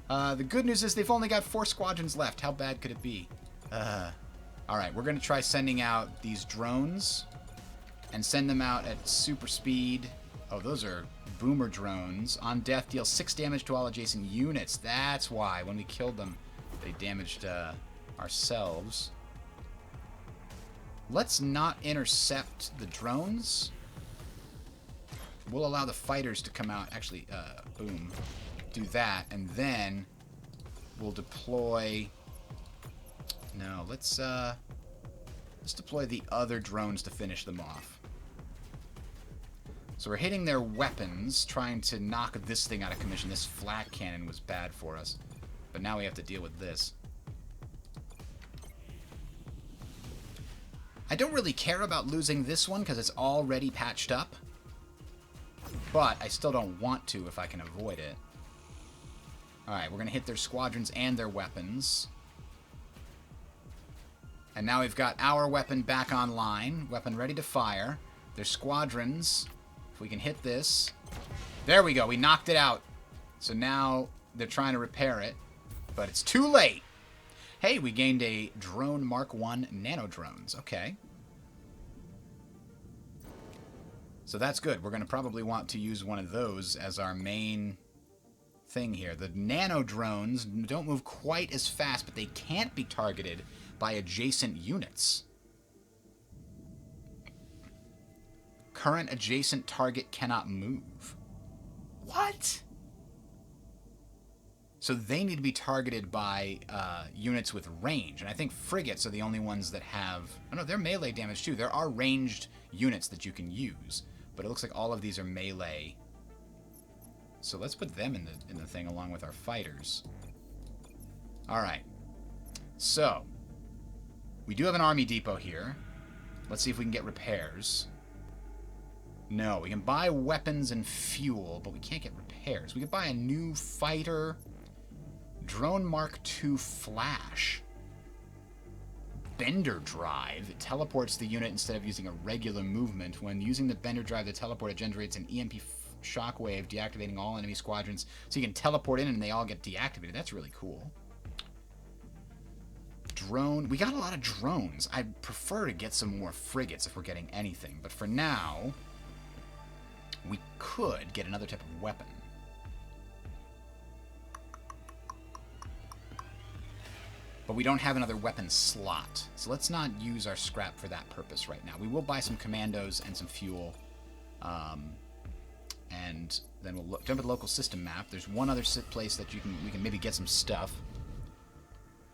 The good news is they've only got 4 squadrons left. How bad could it be? Alright, we're going to try sending out these drones. And send them out at super speed. Oh, those are boomer drones. On death, deal 6 damage to all adjacent units. That's why, when we killed them, they damaged ourselves. Let's not intercept the drones. We'll allow the fighters to come out. Actually, boom. Do that, and then we'll deploy... No, let's deploy the other drones to finish them off. So we're hitting their weapons, trying to knock this thing out of commission. This flak cannon was bad for us. But now we have to deal with this. I don't really care about losing this one because it's already patched up. But I still don't want to if I can avoid it. Alright, we're going to hit their squadrons and their weapons. And now we've got our weapon back online. Weapon ready to fire. Their squadrons. If we can hit this. There we go. We knocked it out. So now they're trying to repair it. But it's too late. Hey, we gained a drone Mark 1 nano drones. Okay. So that's good. We're going to probably want to use one of those as our main thing here. The nano drones don't move quite as fast, but they can't be targeted by adjacent units. Current adjacent target cannot move. What? So they need to be targeted by units with range. And I think frigates are the only ones that have... Oh no, they're melee damage too. There are ranged units that you can use. But it looks like all of these are melee. So let's put them in the thing along with our fighters. Alright. So, we do have an army depot here. Let's see if we can get repairs. No, we can buy weapons and fuel, but we can't get repairs. We could buy a new fighter. Drone Mark II Flash. Bender Drive. It teleports the unit instead of using a regular movement. When using the Bender Drive to teleport, it generates an EMP shockwave, deactivating all enemy squadrons. So you can teleport in and they all get deactivated. That's really cool. Drone. We got a lot of drones. I'd prefer to get some more frigates if we're getting anything. But for now, we could get another type of weapon. But we don't have another weapon slot. So let's not use our scrap for that purpose right now. We will buy some commandos and some fuel. And then we'll jump to the local system map. There's one other place that we can maybe get some stuff.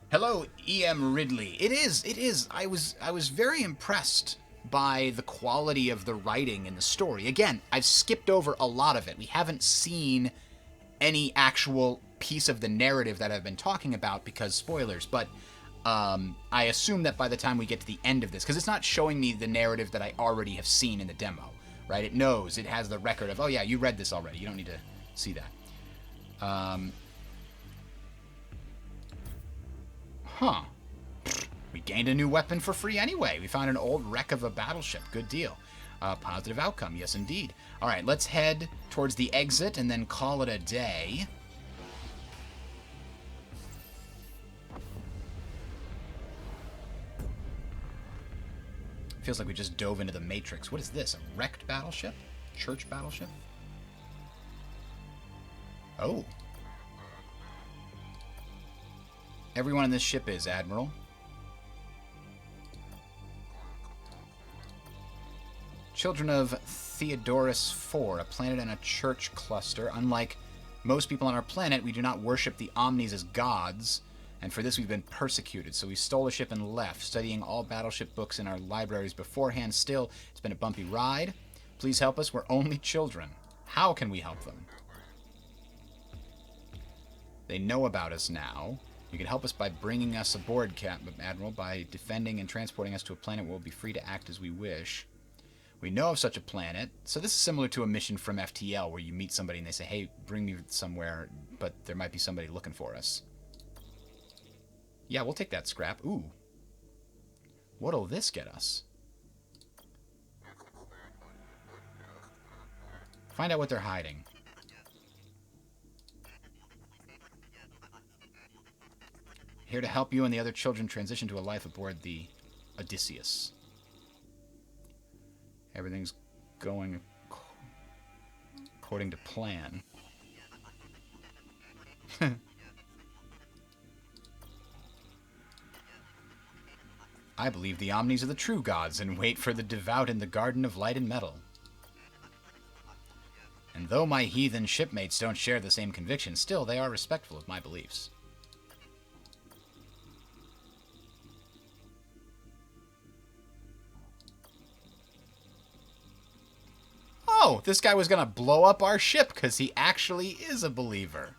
Hello, E.M. Ridley. It is. I was very impressed by the quality of the writing in the story. Again, I've skipped over a lot of it. We haven't seen any actual piece of the narrative that I've been talking about because spoilers, but I assume that by the time we get to the end of this, because it's not showing me the narrative that I already have seen in the demo, right? It knows, it has the record of, oh yeah, you read this already. You don't need to see that. Huh. We gained a new weapon for free anyway. We found an old wreck of a battleship. Good deal. Positive outcome. Yes, indeed. All right, let's head towards the exit and then call it a day. Feels like we just dove into the Matrix. What is this? A wrecked battleship? Church battleship? Oh, Everyone on this ship is, Admiral. Children of Theodorus IV, a planet and a church cluster. Unlike most people on our planet, we do not worship the Omnis as gods, and for this we've been persecuted. So we stole a ship and left, studying all battleship books in our libraries beforehand. Still, it's been a bumpy ride. Please help us. We're only children. How can we help them? They know about us now. You can help us by bringing us aboard, Admiral, by defending and transporting us to a planet where we'll be free to act as we wish. We know of such a planet. So this is similar to a mission from FTL where you meet somebody and they say, hey, bring me somewhere, but there might be somebody looking for us. Yeah, we'll take that scrap. Ooh. What'll this get us? Find out what they're hiding. Here to help you and the other children transition to a life aboard the Odysseus. Everything's going according to plan. I believe the Omnis are the true gods and wait for the devout in the garden of light and metal. And though my heathen shipmates don't share the same conviction, still they are respectful of my beliefs. Oh, this guy was going to blow up our ship because he actually is a believer.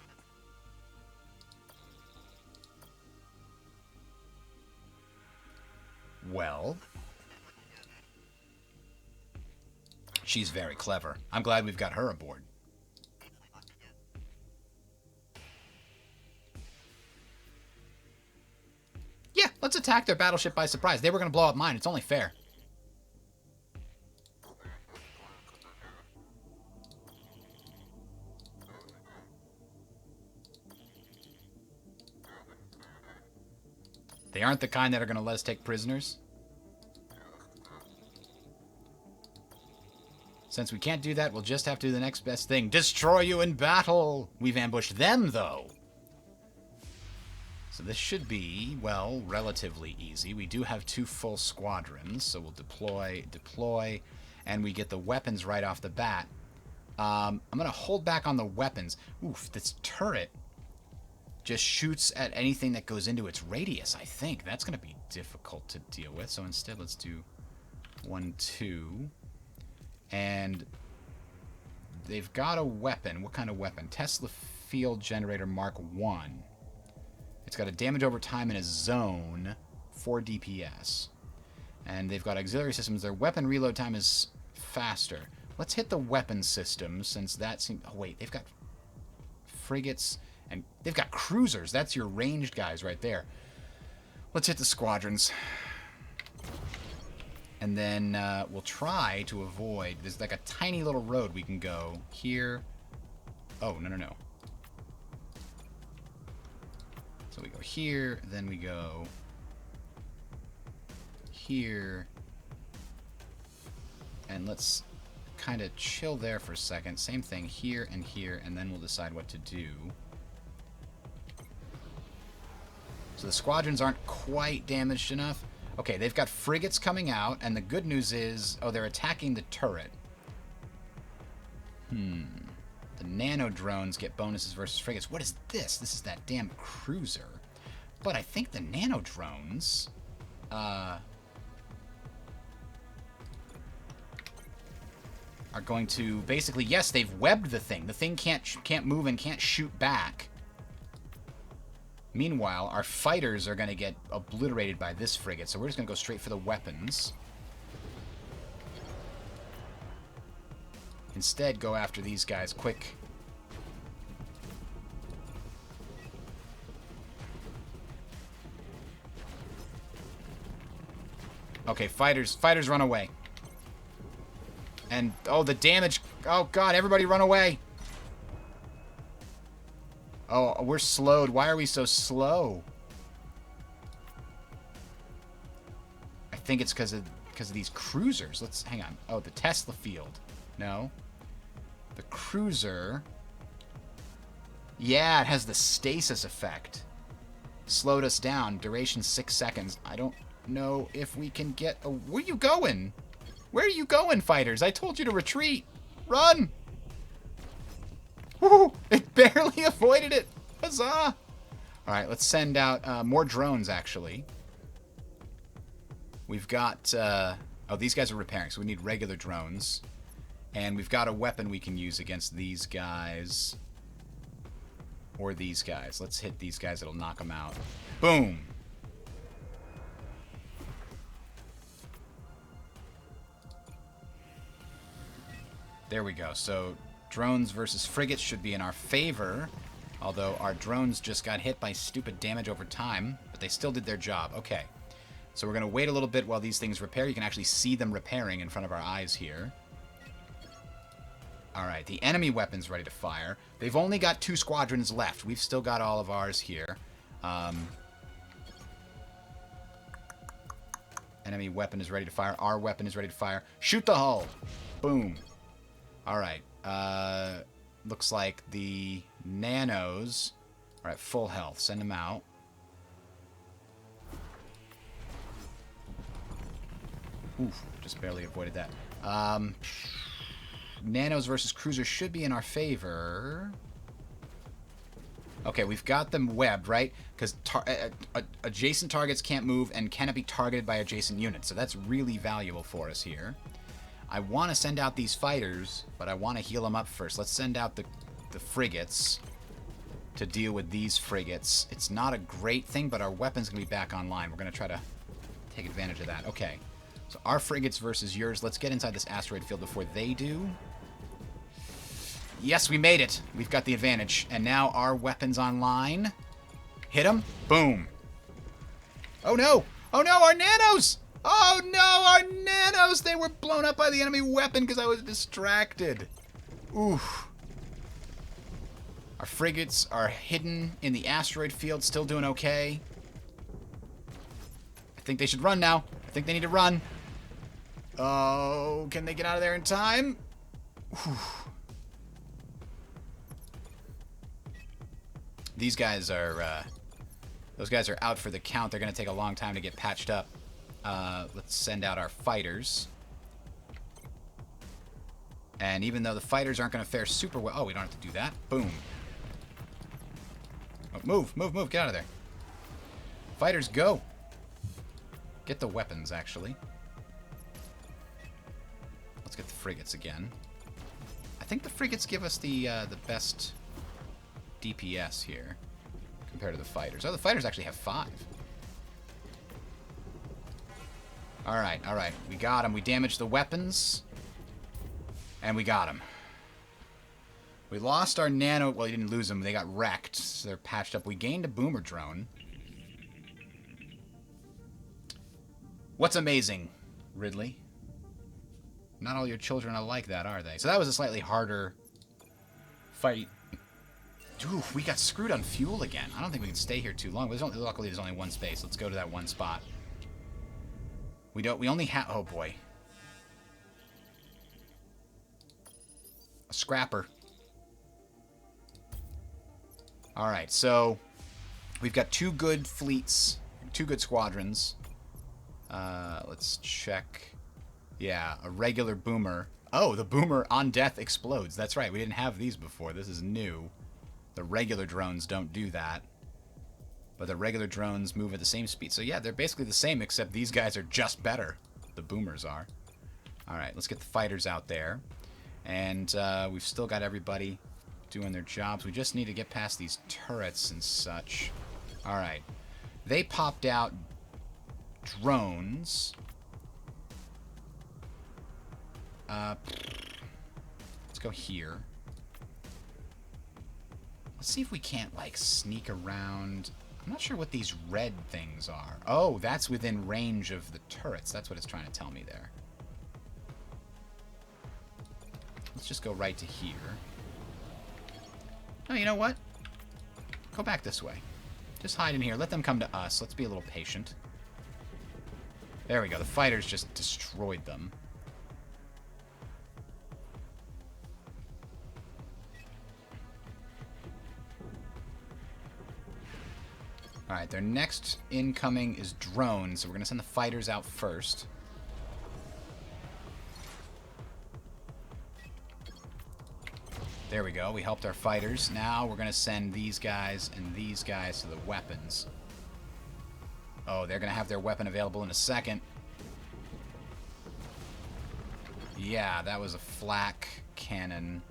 Well, she's very clever. I'm glad we've got her aboard. Yeah, let's attack their battleship by surprise. They were going to blow up mine. It's only fair. They aren't the kind that are going to let us take prisoners. Since we can't do that, we'll just have to do the next best thing. Destroy you in battle! We've ambushed them, though. So this should be, well, relatively easy. We do have 2 full squadrons, so we'll deploy, and we get the weapons right off the bat. I'm going to hold back on the weapons. Oof, this turret just shoots at anything that goes into its radius, I think. That's going to be difficult to deal with. So instead, let's do 1, 2. And they've got a weapon. What kind of weapon? Tesla Field Generator Mark 1. It's got a damage over time in a zone, 4 DPS. And they've got auxiliary systems. Their weapon reload time is faster. Let's hit the weapon system, since that seems... Oh, wait. They've got frigates... And they've got cruisers. That's your ranged guys right there. Let's hit the squadrons. And then we'll try to avoid... There's like a tiny little road we can go here. Oh, no. So we go here, then we go here. And let's kind of chill there for a second. Same thing here, and then we'll decide what to do. So the squadrons aren't quite damaged enough. Okay, they've got frigates coming out, and the good news is... Oh, they're attacking the turret. The nano drones get bonuses versus frigates. What is this? This is that damn cruiser. But I think the nano drones... are going to... Basically, yes, they've webbed the thing. The thing can't move and can't shoot back. Meanwhile, our fighters are going to get obliterated by this frigate, so we're just going to go straight for the weapons. Instead, go after these guys quick. Okay, fighters run away. And, oh, the damage. Oh, God, everybody run away. Oh, we're slowed. Why are we so slow? I think it's because of these cruisers. Let's hang on. Oh, the Tesla field. No. The cruiser. Yeah, it has the stasis effect. slowed us down. Duration 6 seconds. I don't know if we can get... where are you going? Where are you going, fighters? I told you to retreat. Run! Woo! It barely avoided it. Huzzah! Alright, let's send out more drones, actually. We've got... oh, these guys are repairing, so we need regular drones. And we've got a weapon we can use against these guys. Or these guys. Let's hit these guys. It'll knock them out. Boom! There we go. So, drones versus frigates should be in our favor. Although our drones just got hit by stupid damage over time. But they still did their job. Okay. So we're going to wait a little bit while these things repair. You can actually see them repairing in front of our eyes here. Alright, the enemy weapon's ready to fire. They've only got 2 squadrons left. We've still got all of ours here. Enemy weapon is ready to fire. Our weapon is ready to fire. Shoot the hull! Boom. Alright. Looks like the nanos are at full health. Send them out. Oof, just barely avoided that. Nanos versus cruisers should be in our favor. Okay, we've got them webbed, right? Because adjacent targets can't move and cannot be targeted by adjacent units. So that's really valuable for us here. I want to send out these fighters, but I want to heal them up first. Let's send out the frigates to deal with these frigates. It's not a great thing, but our weapon's going to be back online. We're going to try to take advantage of that. Okay. So our frigates versus yours. Let's get inside this asteroid field before they do. Yes, we made it. We've got the advantage. And now our weapon's online. Hit them. Boom. Oh, no. Oh, no. Our nanos. Oh, no. Our nanos. They were blown up by the enemy weapon because I was distracted. Oof. Our frigates are hidden in the asteroid field. Still doing okay. I think they should run now. I think they need to run. Oh, can they get out of there in time? Whew. These guys are, those guys are out for the count. They're going to take a long time to get patched up. Let's send out our fighters. And even though the fighters aren't going to fare super well... Oh, we don't have to do that. Boom. Oh, move, move, move. Get out of there. Fighters, go. Get the weapons, actually. Let's get the frigates again. I think the frigates give us the best DPS here compared to the fighters. Oh, the fighters actually have 5. Alright, alright. We got them. We damaged the weapons. And we got them. We lost our nano... Well, we didn't lose them. They got wrecked. So they're patched up. We gained a boomer drone. What's amazing, Ridley? Not all your children are like that, are they? So that was a slightly harder fight. Ooh, we got screwed on fuel again. I don't think we can stay here too long. Luckily, there's only one space. Let's go to that one spot. We only have... Oh, boy. A scrapper. Alright, so... We've got 2 good fleets. 2 good squadrons. Let's check... Yeah, a regular boomer. Oh, the boomer on death explodes. That's right, we didn't have these before. This is new. The regular drones don't do that. But the regular drones move at the same speed. So yeah, they're basically the same, except these guys are just better. The boomers are. Alright, let's get the fighters out there. And we've still got everybody doing their jobs. We just need to get past these turrets and such. Alright. They popped out drones. Let's go here. Let's see if we can't, like, sneak around. I'm not sure what these red things are. Oh, that's within range of the turrets. That's what it's trying to tell me there. Let's just go right to here. Oh, you know what? Go back this way. Just hide in here. Let them come to us. Let's be a little patient. There we go. The fighters just destroyed them. Alright, their next incoming is drones, so we're going to send the fighters out first. There we go. We helped our fighters. Now we're going to send these guys and these guys to the weapons. Oh, they're going to have their weapon available in a second. Yeah, that was a flak cannon.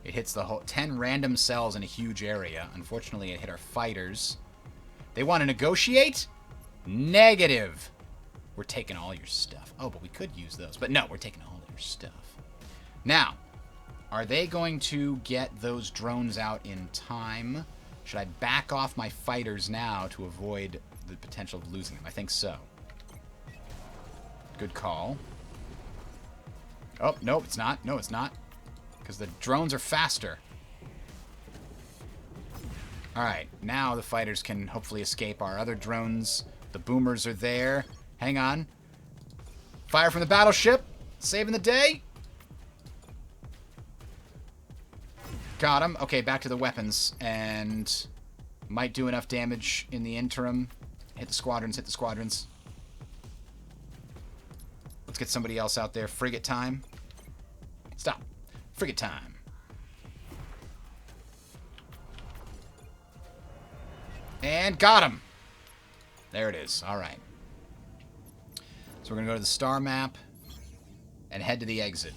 It hits the whole 10 random cells in a huge area. Unfortunately, it hit our fighters. They want to negotiate? Negative. We're taking all your stuff. Oh, but we could use those. But no, we're taking all your stuff. Now, are they going to get those drones out in time? Should I back off my fighters now to avoid the potential of losing them? I think so. Good call. Oh, no, it's not. No, it's not. Because the drones are faster. Alright, now the fighters can hopefully escape our other drones. The boomers are there. Hang on. Fire from the battleship. Saving the day. Got him. Okay, back to the weapons. And might do enough damage in the interim. Hit the squadrons, hit the squadrons. Let's get somebody else out there. Frigate time. Stop. Frigate time. And got him. There it is. All right. So we're going to go to the star map and head to the exit.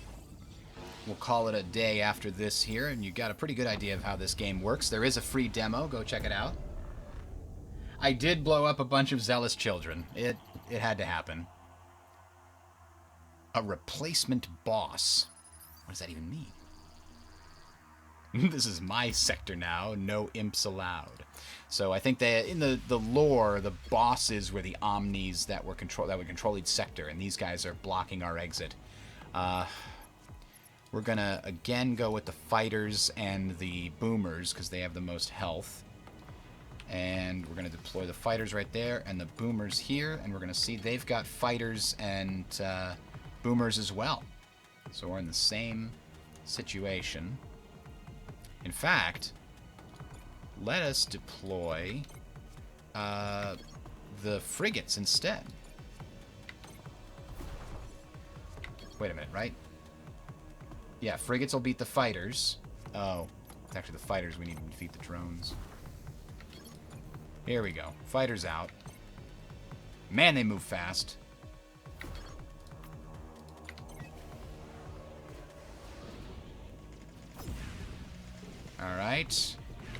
We'll call it a day after this here, and you got a pretty good idea of how this game works. There is a free demo. Go check it out. I did blow up a bunch of zealous children. It had to happen. A replacement boss. What does that even mean? This is my sector now. No imps allowed. So I think that in the lore, the bosses were the Omnis that would control each sector, and these guys are blocking our exit. We're gonna again go with the fighters and the boomers because they have the most health. And we're gonna deploy the fighters right there and the boomers here, and we're gonna see they've got fighters and boomers as well. So we're in the same situation. In fact, let us deploy the frigates instead. Wait a minute, right? Yeah, frigates will beat the fighters. Oh, it's actually the fighters we need to defeat the drones. Here we go. Fighters out. Man, they move fast. Alright.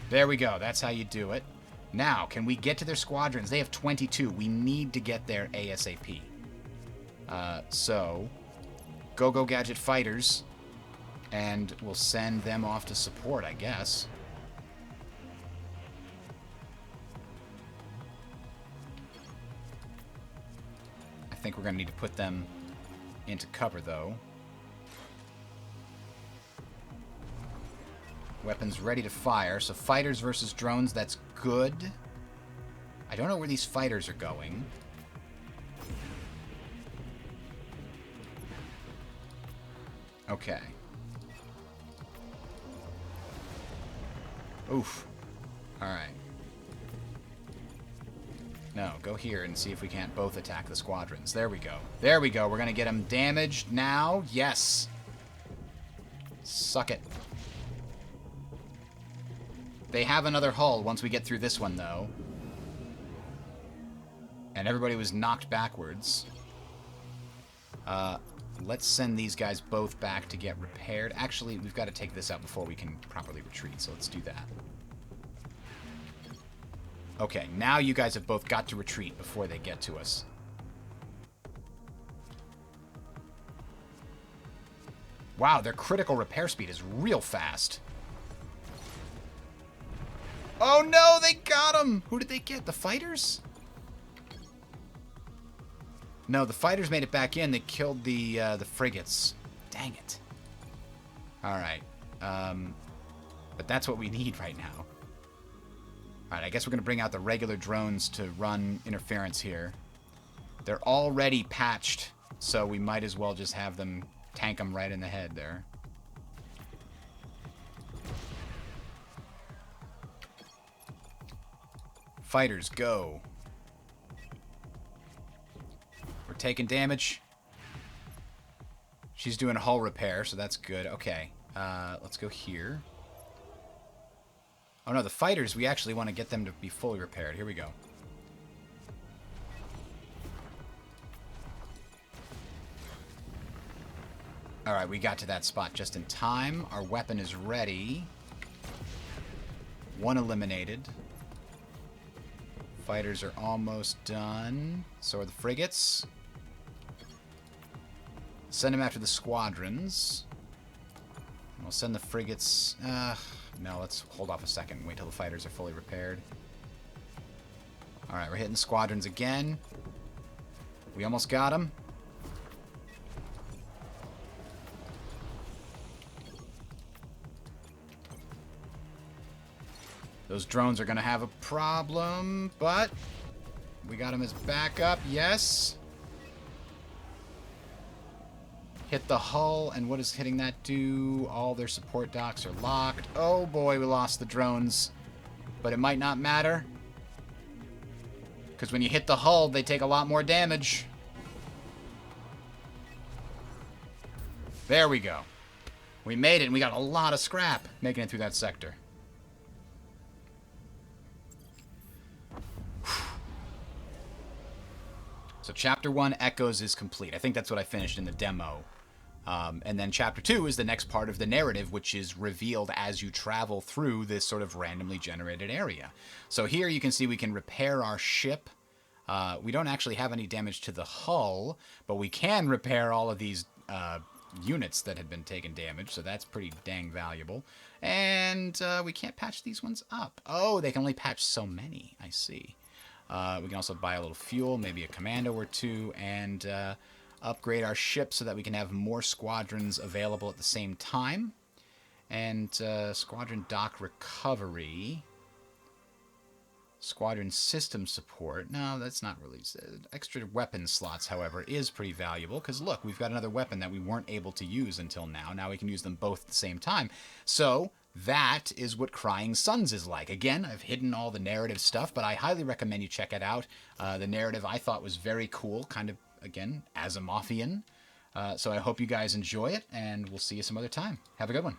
There we go. That's how you do it. Now, can we get to their squadrons? They have 22. We need to get there ASAP. So, go gadget fighters. And we'll send them off to support, I guess. I think we're going to need to put them into cover, though. Weapons ready to fire. So fighters versus drones, that's good. I don't know where these fighters are going. Okay. Oof. Alright. No, go here and see if we can't both attack the squadrons. There we go. There we go. We're going to get them damaged now. Yes. Suck it. They have another hull once we get through this one, though. And everybody was knocked backwards. Let's send these guys both back to get repaired. Actually, we've got to take this out before we can properly retreat, so let's do that. Okay, now you guys have both got to retreat before they get to us. Wow, their critical repair speed is real fast. Oh no, they got him! Who did they get? The fighters? No, the fighters made it back in. They killed the frigates. Dang it. Alright. But that's what we need right now. Alright, I guess we're going to bring out the regular drones to run interference here. They're already patched, so we might as well just have them tank them right in the head there. Fighters, go. We're taking damage. She's doing hull repair, so that's good. Okay, let's go here. Oh no, the fighters, we actually want to get them to be fully repaired. Here we go. Alright, we got to that spot just in time. Our weapon is ready. One eliminated. Fighters are almost done. So are the frigates. Send them after the squadrons. We'll send the frigates... no, let's hold off a second. Wait till the fighters are fully repaired. Alright, we're hitting the squadrons again. We almost got them. Those drones are going to have a problem, but we got them as backup. Yes. Hit the hull, and what does hitting that do? All their support docks are locked. Oh boy, we lost the drones. But it might not matter. Because when you hit the hull, they take a lot more damage. There we go. We made it, and we got a lot of scrap making it through that sector. So Chapter 1, Echoes, is complete. I think that's what I finished in the demo. And then Chapter 2 is the next part of the narrative, which is revealed as you travel through this sort of randomly generated area. So here you can see we can repair our ship. We don't actually have any damage to the hull, but we can repair all of these units that had been taking damage, so that's pretty dang valuable. And we can't patch these ones up. Oh, they can only patch so many. I see. We can also buy a little fuel, maybe a commando or two, and upgrade our ship so that we can have more squadrons available at the same time. And squadron dock recovery. Squadron system support. No, that's not really... extra weapon slots, however, is pretty valuable, because look, we've got another weapon that we weren't able to use until now. Now we can use them both at the same time. So... that is what Crying Suns is like. Again, I've hidden all the narrative stuff, but I highly recommend you check it out. The narrative I thought was very cool, kind of, again, Asimovian. So I hope you guys enjoy it, and we'll see you some other time. Have a good one.